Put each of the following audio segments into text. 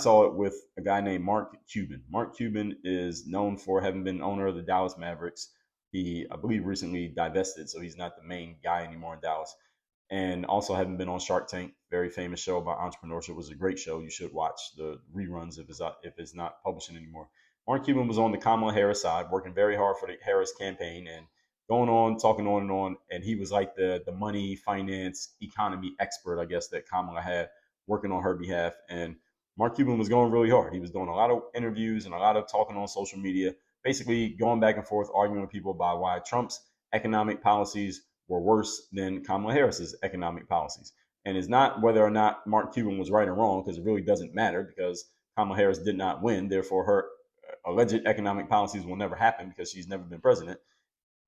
saw it with a guy named Mark Cuban. Mark Cuban is known for having been owner of the Dallas Mavericks. He, I believe, recently divested, so he's not the main guy anymore in Dallas. And also having been on Shark Tank, very famous show about entrepreneurship. It was a great show. You should watch the reruns if it's not publishing anymore. Mark Cuban was on the Kamala Harris side, working very hard for the Harris campaign and going on, talking on and on. And he was like the money, finance, economy expert, I guess, that Kamala had working on her behalf. And Mark Cuban was going really hard. He was doing a lot of interviews and a lot of talking on social media, basically going back and forth, arguing with people about why Trump's economic policies were worse than Kamala Harris's economic policies. And it's not whether or not Mark Cuban was right or wrong, because it really doesn't matter, because Kamala Harris did not win. Therefore, her alleged economic policies will never happen because she's never been president.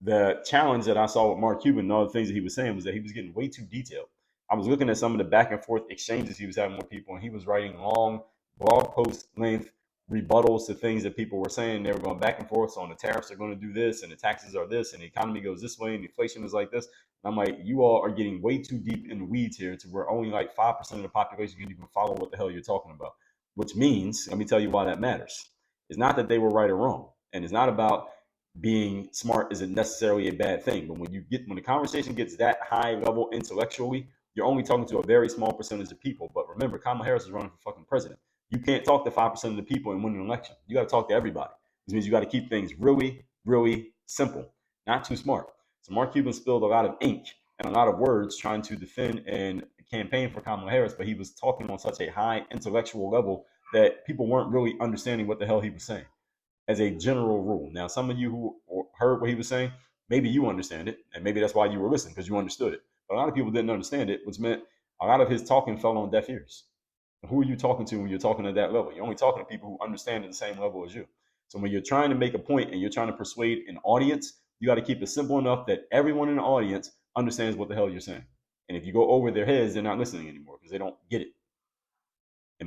The challenge that I saw with Mark Cuban and all the things that he was saying was that he was getting way too detailed. I was looking at some of the back and forth exchanges he was having with people, and he was writing long blog post length rebuttals to things that people were saying. They were going back and forth on the tariffs are going to do this, and the taxes are this, and the economy goes this way, and inflation is like this. And I'm like, you all are getting way too deep in the weeds here to where only like 5% of the population can even follow what the hell you're talking about. Which means, let me tell you why that matters. It's not that they were right or wrong, and it's not about being smart isn't necessarily a bad thing. But when the conversation gets that high level intellectually, you're only talking to a very small percentage of people. But remember, Kamala Harris is running for fucking president. You can't talk to 5% of the people and win an election. You got to talk to everybody. This means you got to keep things really, really simple, not too smart. So Mark Cuban spilled a lot of ink and a lot of words trying to defend and campaign for Kamala Harris, but he was talking on such a high intellectual level that people weren't really understanding what the hell he was saying as a general rule. Now, some of you who heard what he was saying, maybe you understand it, and maybe that's why you were listening, because you understood it. But a lot of people didn't understand it, which meant a lot of his talking fell on deaf ears. Who are you talking to when you're talking at that level? You're only talking to people who understand at the same level as you. So when you're trying to make a point and you're trying to persuade an audience, you got to keep it simple enough that everyone in the audience understands what the hell you're saying. And if you go over their heads, they're not listening anymore because they don't get it.